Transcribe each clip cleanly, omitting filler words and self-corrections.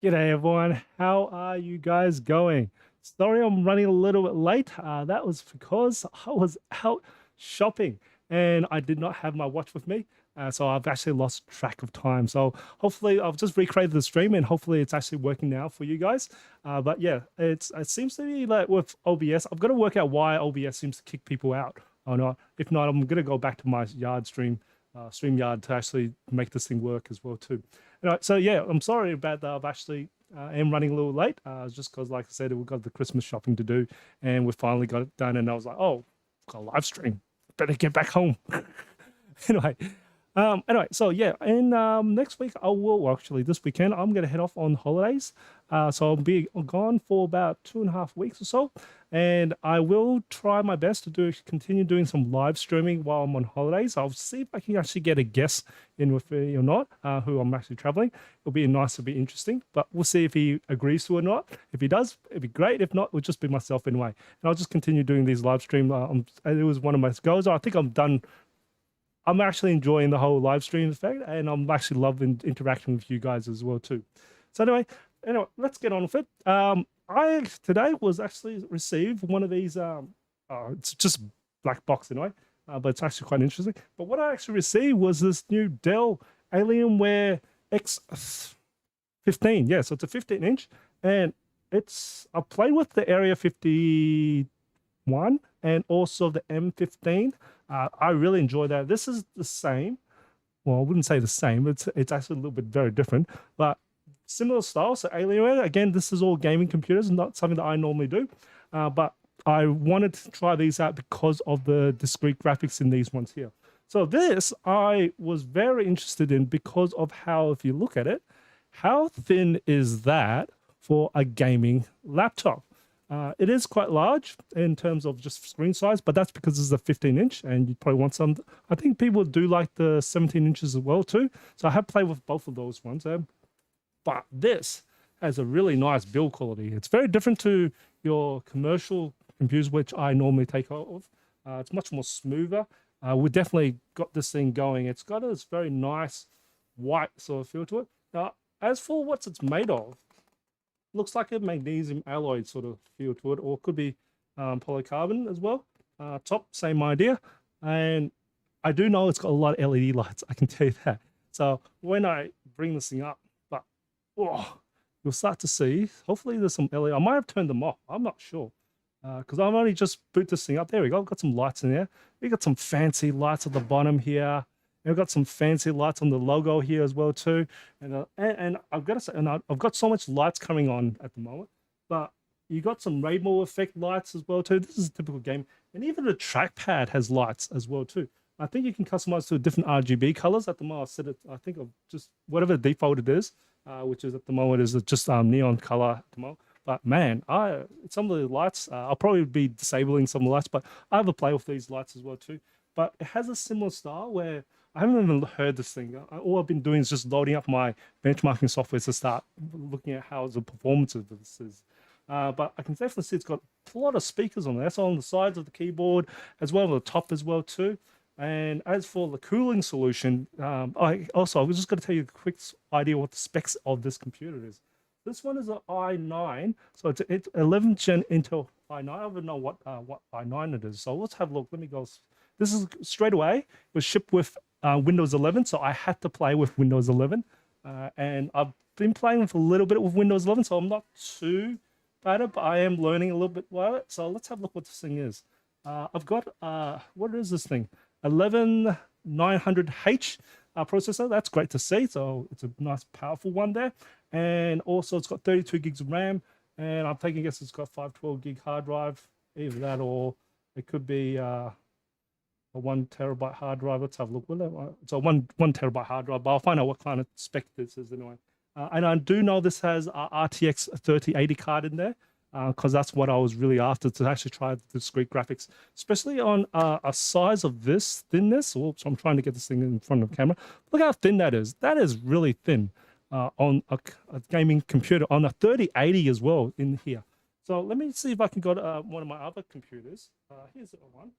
G'day everyone, how are you guys going? Sorry I'm running a little bit late. That was because I was out shopping and I did not have my watch with me. So I've actually lost track of time. So hopefully I've just recreated the stream and hopefully it's actually working now for you guys. But yeah, it seems to be like with OBS, I've got to work out why OBS seems to kick people out or not. If not, I'm going to go back to my Yard stream, StreamYard to actually make this thing work as well too. Anyway, so yeah, I'm sorry about that. I've actually am running a little late, just because, like I said, we've got the Christmas shopping to do, and we finally got it done. And I was like, oh, got a live stream. Better get back home. Anyway, so yeah, and next week I will, well, actually this weekend I'm gonna head off on holidays. So I'll be gone for about 2.5 weeks or so, and I will try my best to continue doing some live streaming while I'm on holidays. I'll see if I can actually get a guest in with me or not, who I'm actually traveling. It'll be nice, it'll be interesting, but we'll see if he agrees to or not. If he does, it'd be great. If not, it'll just be myself anyway, and I'll just continue doing these live streams. It was one of my goals. I think I'm done. I'm actually enjoying the whole live stream effect, and I'm actually loving interacting with you guys as well too. So anyway, let's get on with it. I today was actually received one of these. It's just black box anyway, but it's actually quite interesting. But what I actually received was this new Dell Alienware X15. Yeah, so it's a 15-inch, and I played with the Area 51 and also the M15. I really enjoy that. This is the same. Well, I wouldn't say the same. It's actually a little bit very different, but similar style. So Alienware, again, this is all gaming computers, not something that I normally do. But I wanted to try these out because of the discrete graphics in these ones here. So this I was very interested in because of how, if you look at it, how thin is that for a gaming laptop? It is quite large in terms of just screen size, but that's because this is a 15-inch and you probably want some. I think people do like the 17 inches as well too. So I have played with both of those ones. But this has a really nice build quality. It's very different to your commercial computers, which I normally take off. It's much more smoother. We definitely got this thing going. It's got this very nice white sort of feel to it. Now, as for what it's made of, looks like a magnesium alloy sort of feel to it, or it could be polycarbonate as well. Top, same idea. And I do know it's got a lot of LED lights, I can tell you that. So when I bring this thing up, but you'll start to see, hopefully there's some LED. I might have turned them off, I'm not sure. Because I've only just boot this thing up. There we go, I've got some lights in there. We got some fancy lights at the bottom here. And we've got some fancy lights on the logo here as well too, and I've got to say, and I've got so much lights coming on at the moment. But you got some rainbow effect lights as well too. This is a typical game, and even the trackpad has lights as well too. I think you can customize to different RGB colors. At the moment, I set it. I think of just whatever the default it is, which is at the moment is just neon color at the moment. But man, some of the lights, I'll probably be disabling some of the lights, but I have a play with these lights as well too. But it has a similar style where I haven't even heard this thing. All I've been doing is just loading up my benchmarking software to start looking at how the performance of this is. But I can definitely see it's got a lot of speakers on there. So on the sides of the keyboard, as well as the top as well too. And as for the cooling solution, I was just going to tell you a quick idea what the specs of this computer is. This one is an i9, so it's 11th gen Intel i9. I don't know what i9 it is. So let's have a look. Let me go. This is straight away. It was shipped with Windows 11, so I had to play with Windows 11. And I've been playing with a little bit with Windows 11, so I'm not too bad at it, but I am learning a little bit about it. So let's have a look what this thing is. I've got, what is this thing? 11900H processor. That's great to see. So it's a nice, powerful one there. And also it's got 32 gigs of RAM. And I'm taking a guess it's got 512 gig hard drive. Either that or it could be a 1 terabyte hard drive. Let's have a look. It's a one terabyte hard drive, but I'll find out what kind of spec this is anyway. And I do know this has a RTX 3080 card in there, because that's what I was really after, to actually try the discrete graphics, especially on a size of this thinness. Oops, I'm trying to get this thing in front of the camera. Look how thin that is. That is really thin on a gaming computer, on a 3080 as well in here. So let me see if I can go to one of my other computers. Here's one.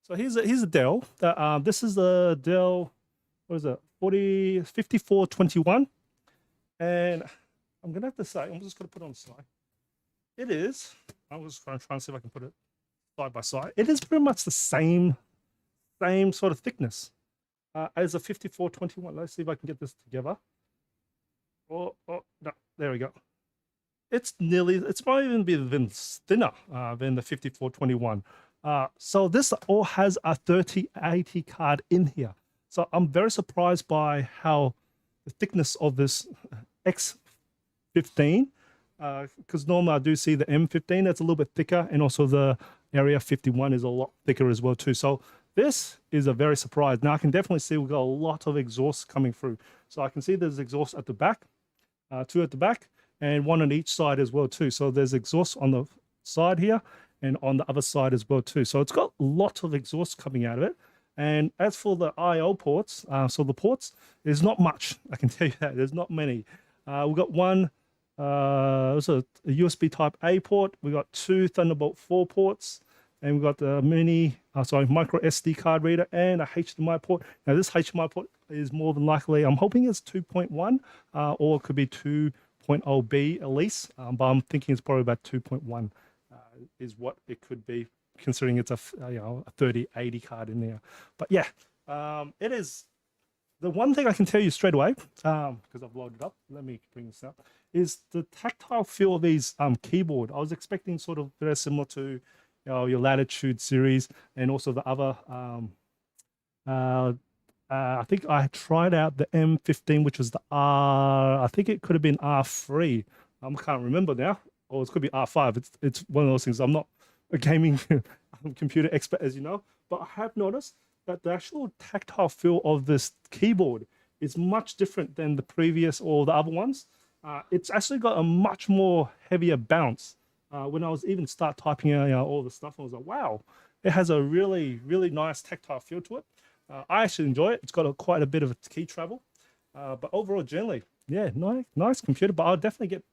So here's a Dell. This is the Dell what is it, 5421. And I'm gonna have to say, I'm just gonna put it on the side. It is, I'm just gonna try and see if I can put it side by side. It is pretty much the same sort of thickness as a 5421. Let's see if I can get this together. Oh, no, there we go. It's might even be even thinner than the 5421. So this all has a 3080 card in here. So I'm very surprised by how the thickness of this X15, because normally I do see the M15 that's a little bit thicker, and also the Area 51 is a lot thicker as well too. So this is a very surprise. Now I can definitely see we've got a lot of exhaust coming through. So I can see there's exhaust at the back, 2 at the back, and 1 on each side as well too. So there's exhaust on the side here and on the other side as well too. So it's got a lot of exhaust coming out of it. And as for the I/O ports, so the ports, there's not much. I can tell you that there's not many. We've got one, it's a USB Type A port. We've got 2 Thunderbolt 4 ports, and we've got the micro SD card reader and a HDMI port. Now this HDMI port is more than likely, I'm hoping it's 2.1 or it could be 2.0B at least, but I'm thinking it's probably about 2.1 is what it could be, considering it's a 3080 card in there. But yeah, it is. The one thing I can tell you straight away, because I've loaded up, let me bring this up, is the tactile feel of these keyboard. I was expecting sort of very similar to your Latitude series, and also the other. I think I tried out the M15, which was the R. I think it could have been R3. I can't remember now, or it could be R5. It's one of those things. I'm not a gaming computer expert, as you know, but I have noticed that the actual tactile feel of this keyboard is much different than the previous or the other ones. It's actually got a much more heavier bounce. When I was even start typing out all the stuff, I was like, wow, it has a really, really nice tactile feel to it. I actually enjoy it. It's got quite a bit of a key travel, but overall, generally, yeah, nice computer. But I'll definitely get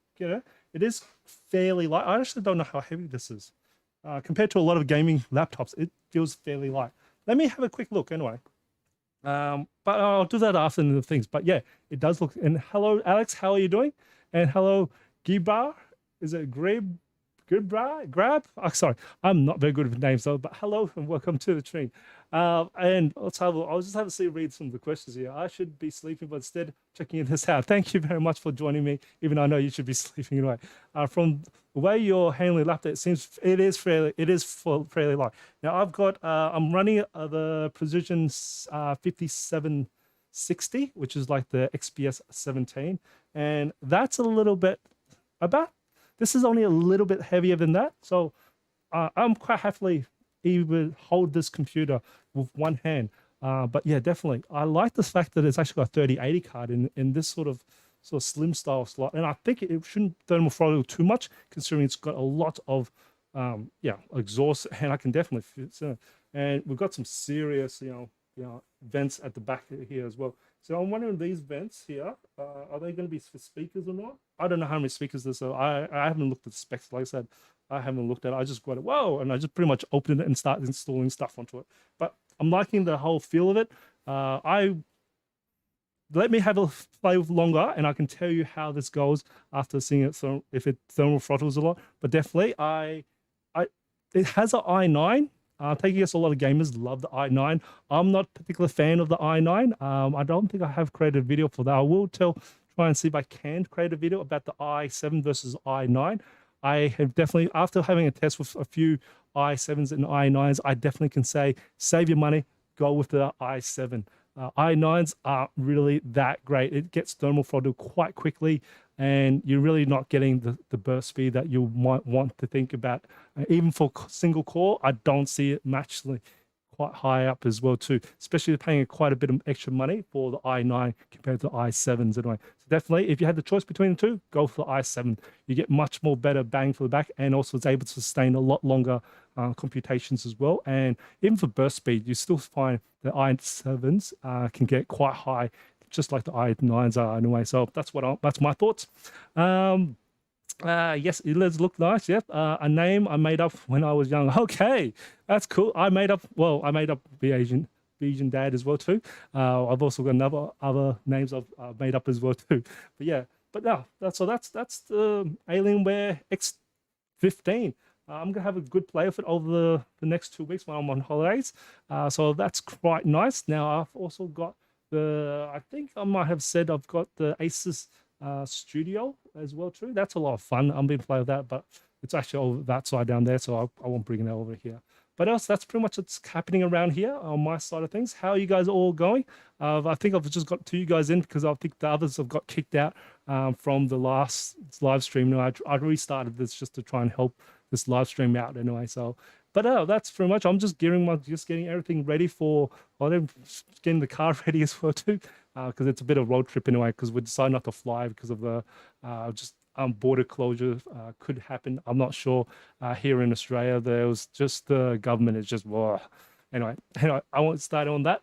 it is fairly light. I actually don't know how heavy this is. Compared to a lot of gaming laptops, it feels fairly light. Let me have a quick look anyway. But I'll do that after the things. But yeah, it does look. And hello, Alex, how are you doing? And hello, Gibar. Is it Grab? Oh, sorry, I'm not very good with names though. But hello and welcome to the stream. And I'll just have to read some of the questions here. I should be sleeping, but instead checking this out. Thank you very much for joining me, even though I know you should be sleeping anyway. From the way you're handling laptop, it seems it is fairly light. Now I've got I'm running the Precision 5760, which is like the XPS 17, and that's a little bit this is only a little bit heavier than that. So I'm quite happily even hold this computer with one hand. But yeah, definitely. I like the fact that it's actually got a 3080 card in this sort of slim style slot. And I think it shouldn't thermal throttle too much, considering it's got a lot of exhaust, and I can definitely fit it. And we've got some serious, vents at the back here as well. So I'm wondering, these vents here, are they going to be for speakers or not? I don't know how many speakers there's. So I haven't looked at the specs. Like I said, I haven't looked at it. I just got it. Whoa. And I just pretty much opened it and started installing stuff onto it. But I'm liking the whole feel of it. Let me have a play with longer, and I can tell you how this goes after seeing it. So if it thermal throttles a lot, but definitely it has an i9. Taking us, a lot of gamers love the i9. I'm not a particular fan of the i9. I don't think I have created a video for that. I will try and see if I can create a video about the i7 versus i9. I have definitely, after having a test with a few i7s and i9s, I definitely can say, save your money, go with the i7. i9s aren't really that great. It gets thermal throttle quite quickly, and you're really not getting the burst speed that you might want to think about. Even for single core, I don't see it matchly quite high up as well too, especially paying quite a bit of extra money for the i9 compared to the i7s anyway. So definitely, if you had the choice between the two, go for the i7. You get much more better bang for the buck, and also it's able to sustain a lot longer computations as well. And even for burst speed, you still find the i7s can get quite high, just like the i9s are anyway. So that's my thoughts. Yes, it does look nice. Yep. A name I made up when I was young. Okay, that's cool. I made up the Asian. Bijan Dad as well too. I've also got other names I've made up as well too. But yeah, but no, that's the Alienware X15. I'm gonna have a good play of it over the next 2 weeks when I'm on holidays. So that's quite nice. Now I've also got I think I might have said I've got the Asus Studio as well too. That's a lot of fun. I'm been playing with that, but it's actually over that side down there, so I won't bring that over here. But else, that's pretty much what's happening around here on my side of things. How are you guys all going? I think I've just got 2 guys in because I think the others have got kicked out from the last live stream. You know, I restarted this just to try and help this live stream out anyway. So, but that's pretty much. I'm just getting everything ready for. I'm getting the car ready as well too, because it's a bit of a road trip anyway. Because we decided not to fly because of the border closure could happen. I'm not sure. Here in Australia, there was just the government is just whoa. Anyway, I won't start on that.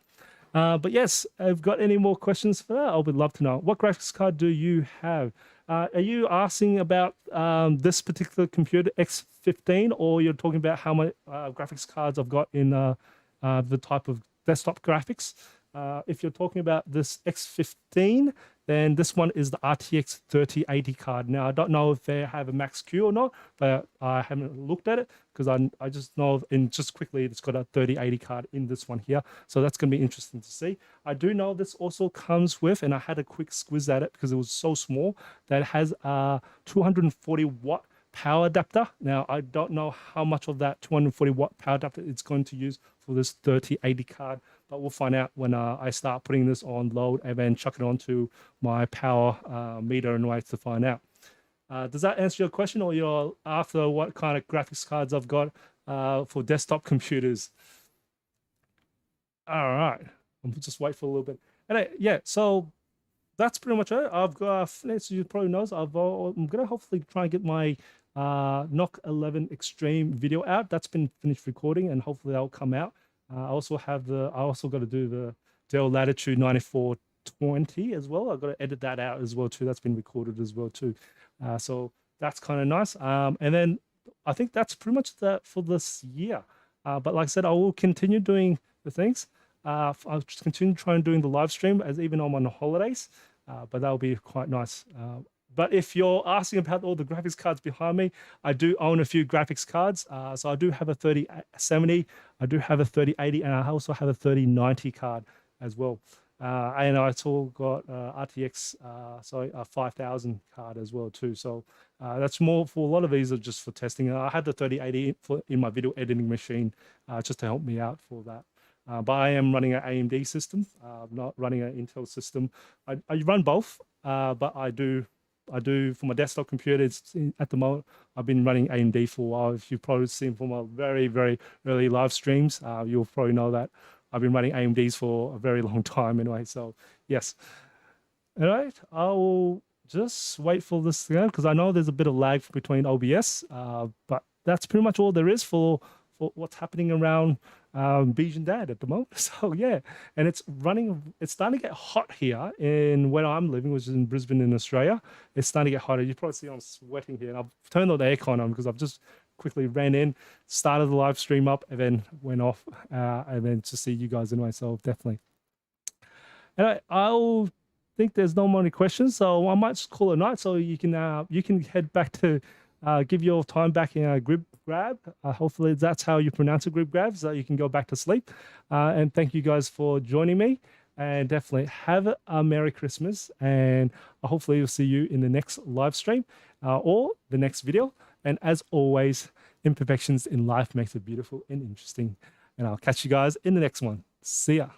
But yes, I've got any more questions for that? I would love to know. What graphics card do you have? Are you asking about this particular computer X15, or you're talking about how many graphics cards I've got in the type of desktop graphics? If you're talking about this X15, then this one is the RTX 3080 card. Now, I don't know if they have a max Q or not, but I haven't looked at it because I just know, and just quickly, it's got a 3080 card in this one here. So that's going to be interesting to see. I do know this also comes with, and I had a quick squiz at it because it was so small, that it has a 240 watt power adapter. Now, I don't know how much of that 240 watt power adapter it's going to use for this 3080 card, but we'll find out when I start putting this on load and then chuck it onto my power meter and ways to find out. Does that answer your question, or you're after what kind of graphics cards I've got for desktop computers? All right, I'll just wait for a little bit. And yeah, so that's pretty much it. I've got, as you probably know, I'm gonna hopefully try and get my Knock 11 Extreme video out. That's been finished recording, and hopefully that'll come out. I also got to do the Dell Latitude 9420 as well. I've got to edit that out as well too. That's been recorded as well too. So that's kind of nice. And then I think that's pretty much that for this year. But like I said, I will continue doing the things. I'll just continue trying doing the live stream as even I'm on holidays. But that'll be quite nice. But if you're asking about all the graphics cards behind me, I do own a few graphics cards. So I do have a 3070, I do have a 3080, and I also have a 3090 card as well. And I also got RTX, a 5000 card as well too. So that's more for a lot of these are just for testing. I had the 3080 in my video editing machine just to help me out for that. But I am running an AMD system. I'm not running an Intel system. I run both, but I do for my desktop computer. At the moment, I've been running AMD for a while. If you've probably seen from my very, very early live streams, you'll probably know that I've been running AMDs for a very long time anyway. So yes. All right, I will just wait for this to go because I know there's a bit of lag between OBS, but that's pretty much all there is for what's happening around Bijan Dad at the moment. So yeah, and it's starting to get hot here in where I'm living, which is in Brisbane in Australia. It's starting to get hotter. You probably see I'm sweating here, and I've turned the aircon on because I've just quickly ran in, started the live stream up, and then went off, and then to see you guys anyway. So definitely. And I'll think there's no more questions, so I might just call it a night. So you can head back to give your time back in a grip grab. Hopefully that's how you pronounce a grip grab, so you can go back to sleep. And thank you guys for joining me, and definitely have a Merry Christmas, and hopefully we'll see you in the next live stream or the next video. And as always, imperfections in life makes it beautiful and interesting. And I'll catch you guys in the next one. See ya.